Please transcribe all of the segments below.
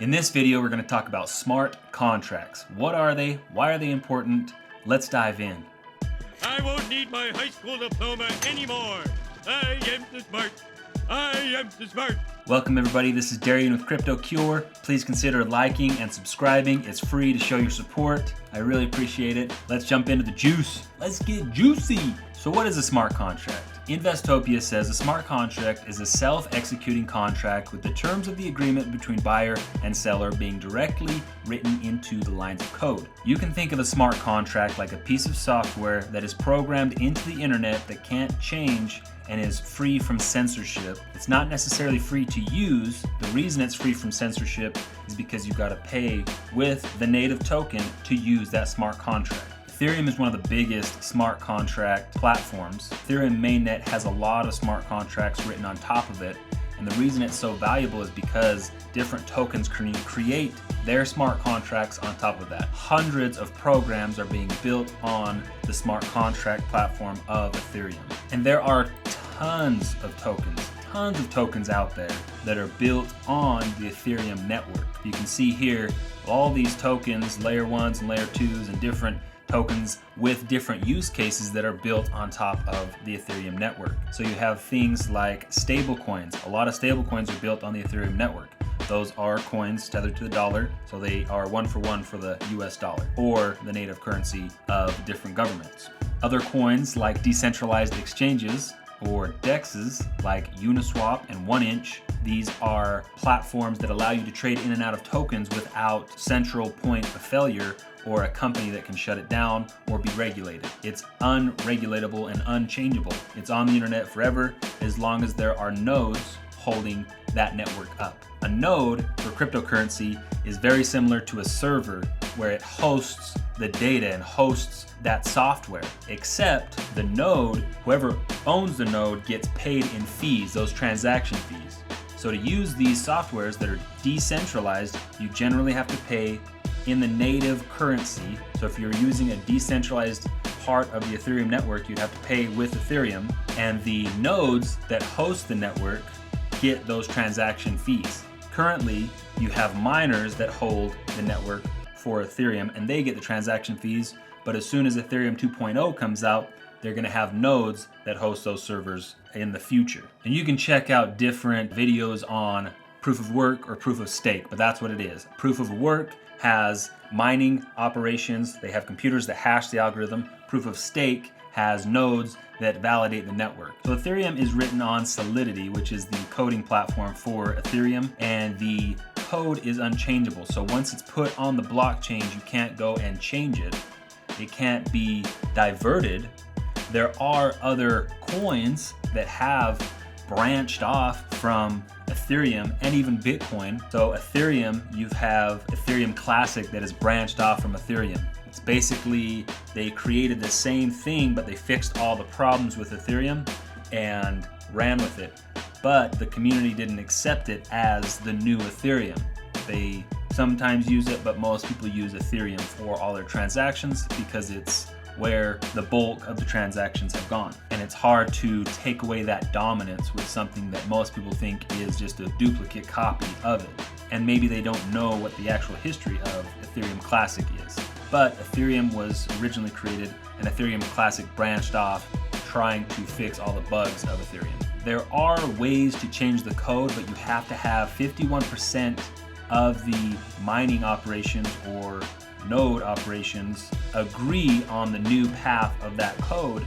In this video, we're going to talk about smart contracts. What are they? Why are they important? Let's dive in. I won't need my high school diploma anymore. I am the smart. I am the smart. Welcome everybody, this is Darian with Crypto Cure. Please consider liking and subscribing. It's free to show your support. I really appreciate it. Let's jump into the juice. Let's get juicy. So what is a smart contract? Investopia says a smart contract is a self-executing contract with the terms of the agreement between buyer and seller being directly written into the lines of code. You can think of a smart contract like a piece of software that is programmed into the internet that can't change and is free from censorship. It's not necessarily free to use. The reason it's free from censorship is because you gotta pay with the native token to use that smart contract. Ethereum is one of the biggest smart contract platforms. Ethereum mainnet has a lot of smart contracts written on top of it. And the reason it's so valuable is because different tokens can create their smart contracts on top of that. Hundreds of programs are being built on the smart contract platform of Ethereum. And there are tons of tokens out there that are built on the Ethereum network. You can see here all these tokens, layer 1s and layer 2s, and different tokens with different use cases that are built on top of the Ethereum network. So you have things like stable coins. A lot of stable coins are built on the Ethereum network. Those are coins tethered to the dollar, so they are one for the US dollar or the native currency of different governments. Other coins like decentralized exchanges or DEXs like Uniswap and 1inch. These are platforms that allow you to trade in and out of tokens without central point of failure or a company that can shut it down or be regulated. It's unregulatable and unchangeable. It's on the internet forever as long as there are nodes holding that network up. A node for cryptocurrency is very similar to a server where it hosts the data and hosts that software, except the node, whoever owns the node gets paid in fees, those transaction fees. So to use these softwares that are decentralized, you generally have to pay in the native currency. So if you're using a decentralized part of the Ethereum network, you'd have to pay with Ethereum, and the nodes that host the network get those transaction fees. Currently, you have miners that hold the network for Ethereum and they get the transaction fees, but as soon as Ethereum 2.0 comes out, they're gonna have nodes that host those servers in the future. And you can check out different videos on proof of work or proof of stake, but that's what it is. Proof of work has mining operations, they have computers that hash the algorithm. Proof of stake has nodes that validate the network. So Ethereum is written on Solidity, which is the coding platform for Ethereum, and the code is unchangeable. So once it's put on the blockchain, you can't go and change it. It can't be diverted. There are other coins that have branched off from Ethereum and even Bitcoin. So Ethereum, you have Ethereum Classic that is branched off from Ethereum. It's basically, they created the same thing, but they fixed all the problems with Ethereum and ran with it. But the community didn't accept it as the new Ethereum. They sometimes use it, but most people use Ethereum for all their transactions because it's where the bulk of the transactions have gone. And it's hard to take away that dominance with something that most people think is just a duplicate copy of it. And maybe they don't know what the actual history of Ethereum Classic is. But Ethereum was originally created and Ethereum Classic branched off trying to fix all the bugs of Ethereum. There are ways to change the code, but you have to have 51% of the mining operations or node operations agree on the new path of that code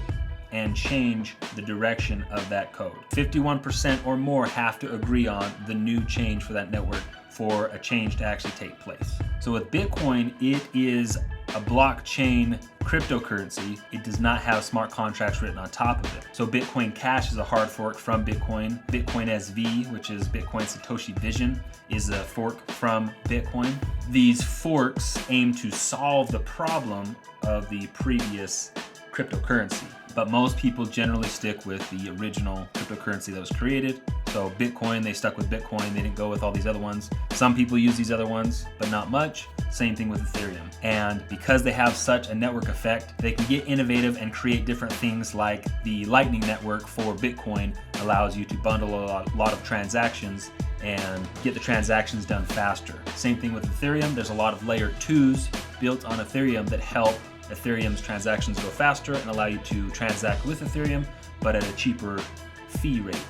and change the direction of that code. 51% or more have to agree on the new change for that network for a change to actually take place. So with Bitcoin, it is a blockchain cryptocurrency. It does not have smart contracts written on top of it. So Bitcoin Cash is a hard fork from Bitcoin. Bitcoin SV, which is Bitcoin Satoshi Vision, is a fork from Bitcoin. These forks aim to solve the problem of the previous cryptocurrency, but most people generally stick with the original cryptocurrency that was created. So Bitcoin, they stuck with Bitcoin. They didn't go with all these other ones. Some people use these other ones, but not much. Same thing with Ethereum. And because they have such a network effect, they can get innovative and create different things, like the Lightning Network for Bitcoin allows you to bundle a lot of transactions and get the transactions done faster. Same thing with Ethereum. There's a lot of layer 2s built on Ethereum that help Ethereum's transactions go faster and allow you to transact with Ethereum, but at a cheaper fee rate.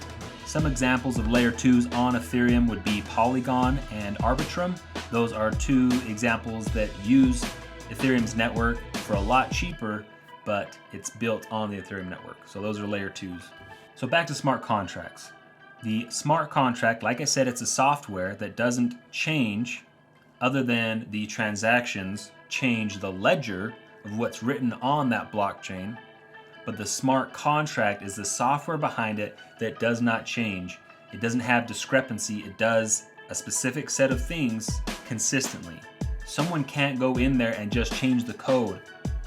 Some examples of layer 2s on Ethereum would be Polygon and Arbitrum. Those are two examples that use Ethereum's network for a lot cheaper, but it's built on the Ethereum network. So those are layer 2s. So back to smart contracts. The smart contract, like I said, it's a software that doesn't change other than the transactions change the ledger of what's written on that blockchain. But the smart contract is the software behind it that does not change. It doesn't have discrepancy. It does a specific set of things consistently. Someone can't go in there and just change the code.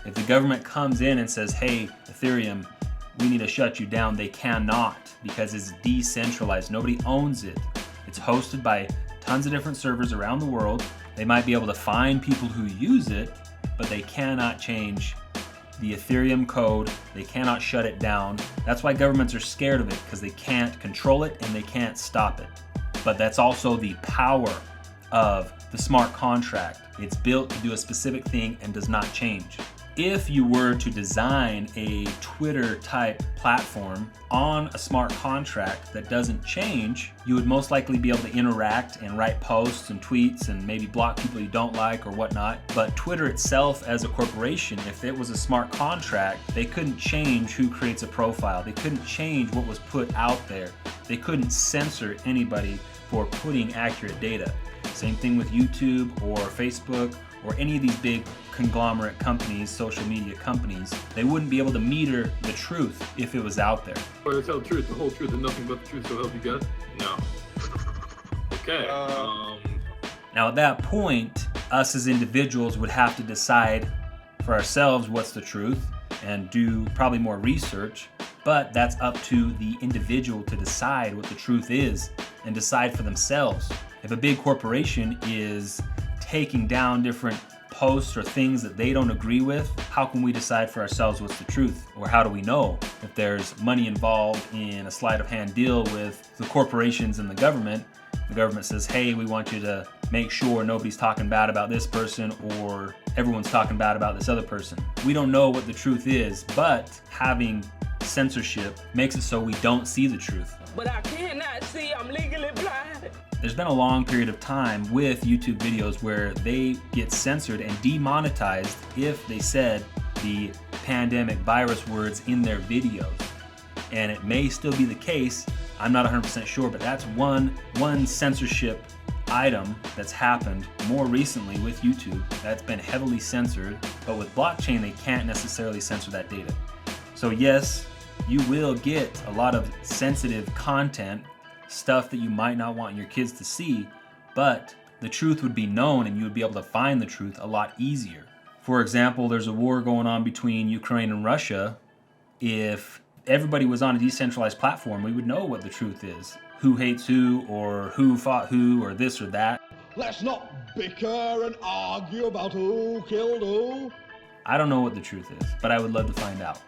If the government comes in and says, hey, Ethereum, we need to shut you down, they cannot, because it's decentralized. Nobody owns it. It's hosted by tons of different servers around the world. They might be able to find people who use it, but they cannot change the Ethereum code. They cannot shut it down. That's why governments are scared of it, because they can't control it and they can't stop it. But that's also the power of the smart contract. It's built to do a specific thing and does not change. If you were to design a Twitter type platform on a smart contract that doesn't change, you would most likely be able to interact and write posts and tweets and maybe block people you don't like or whatnot. But Twitter itself as a corporation, if it was a smart contract, they couldn't change who creates a profile. They couldn't change what was put out there. They couldn't censor anybody for putting accurate data. Same thing with YouTube or Facebook or any of these big conglomerate companies, social media companies. They wouldn't be able to meter the truth if it was out there. Or to tell the truth, the whole truth, and nothing but the truth, so help you God? No. Okay. Now at that point, us as individuals would have to decide for ourselves what's the truth and do probably more research, but that's up to the individual to decide what the truth is and decide for themselves. If a big corporation is taking down different posts or things that they don't agree with, how can we decide for ourselves what's the truth? Or how do we know if there's money involved in a sleight of hand deal with the corporations and the government? The government says, hey, we want you to make sure nobody's talking bad about this person or everyone's talking bad about this other person. We don't know what the truth is, but having censorship makes it so we don't see the truth. But I cannot see, I'm legally blind. There's been a long period of time with YouTube videos where they get censored and demonetized if they said the pandemic virus words in their videos. And it may still be the case, I'm not 100% sure, but that's one censorship item that's happened more recently with YouTube that's been heavily censored, but with blockchain they can't necessarily censor that data. So yes, you will get a lot of sensitive content, stuff that you might not want your kids to see, but the truth would be known and you would be able to find the truth a lot easier. For example, there's a war going on between Ukraine and Russia. If everybody was on a decentralized platform, we would know what the truth is. Who hates who, or who fought who, or this or that. Let's not bicker and argue about who killed who. I don't know what the truth is, but I would love to find out.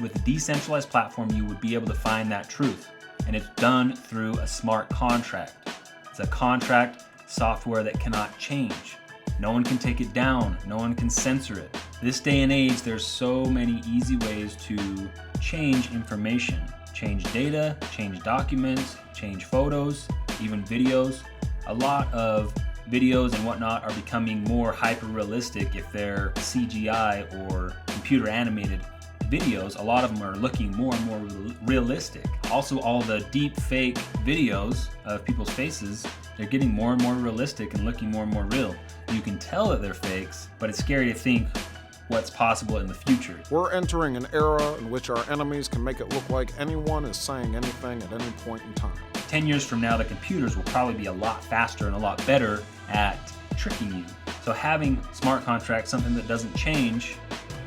With a decentralized platform, you would be able to find that truth. And it's done through a smart contract. It's a contract software that cannot change. No one can take it down. No one can censor it. This day and age, there's so many easy ways to change information. Change data, change documents, change photos, even videos. A lot of videos and whatnot are becoming more hyper-realistic if they're CGI or computer animated videos. A lot of them are looking more and more realistic. Also, all the deep fake videos of people's faces, they're getting more and more realistic and looking more and more real. You can tell that they're fakes, but it's scary to think what's possible in the future. We're entering an era in which our enemies can make it look like anyone is saying anything at any point in time. 10 years from now, the computers will probably be a lot faster and a lot better at tricking you. So having smart contracts, something that doesn't change,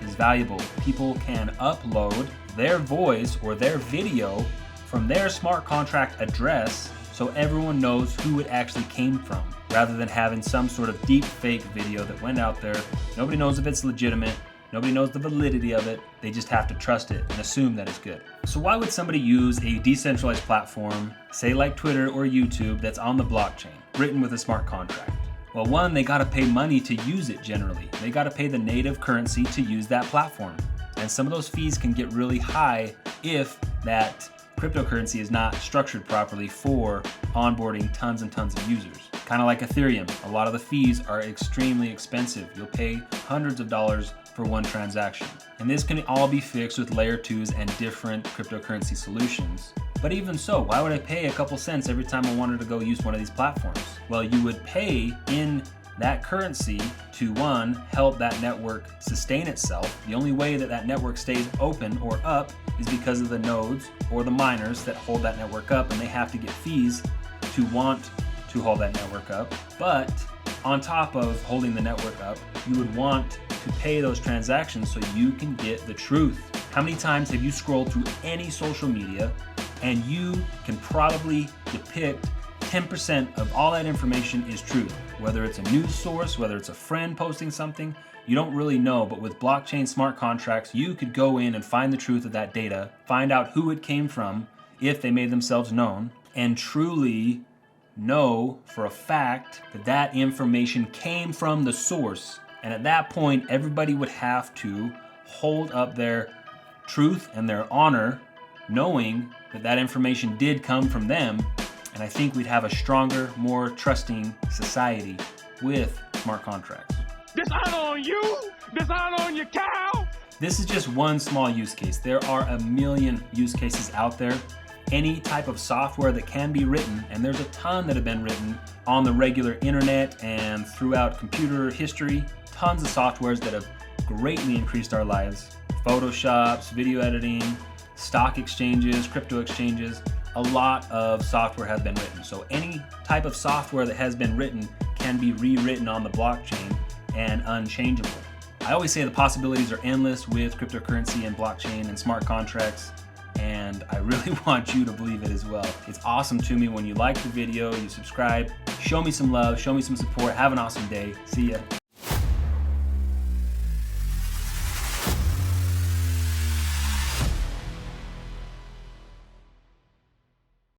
is valuable. People can upload their voice or their video from their smart contract address so everyone knows who it actually came from, rather than having some sort of deep fake video that went out there. Nobody knows if it's legitimate. Nobody knows the validity of it. They just have to trust it and assume that it's good. So why would somebody use a decentralized platform, say like Twitter or YouTube, that's on the blockchain, written with a smart contract? Well, one, they gotta pay money to use it generally. They gotta pay the native currency to use that platform. And some of those fees can get really high if that cryptocurrency is not structured properly for onboarding tons and tons of users. Kind of like Ethereum. A lot of the fees are extremely expensive. You'll pay hundreds of dollars for one transaction. And this can all be fixed with layer 2s and different cryptocurrency solutions. But even so, why would I pay a couple cents every time I wanted to go use one of these platforms? Well, you would pay in that currency to, one, help that network sustain itself. The only way that that network stays open or up is because of the nodes or the miners that hold that network up, and they have to get fees to want to hold that network up. But on top of holding the network up, you would want to pay those transactions so you can get the truth. How many times have you scrolled through any social media and you can probably depict 10% of all that information is true? Whether it's a news source, whether it's a friend posting something, you don't really know. But with blockchain smart contracts, you could go in and find the truth of that data, find out who it came from if they made themselves known, and truly know for a fact that that information came from the source. And at that point, everybody would have to hold up their truth and their honor, knowing that that information did come from them. And I think we'd have a stronger, more trusting society with smart contracts. Dishonor on you! Dishonor on your cow! This is just one small use case. There are a million use cases out there. Any type of software that can be written, and there's a ton that have been written on the regular internet and throughout computer history, tons of softwares that have greatly increased our lives. Photoshops, video editing, stock exchanges, crypto exchanges, a lot of software has been written. So any type of software that has been written can be rewritten on the blockchain and unchangeable. I always say the possibilities are endless with cryptocurrency and blockchain and smart contracts, and I really want you to believe it as well. It's awesome to me when you like the video, you subscribe, show me some love, show me some support. Have an awesome day. See ya.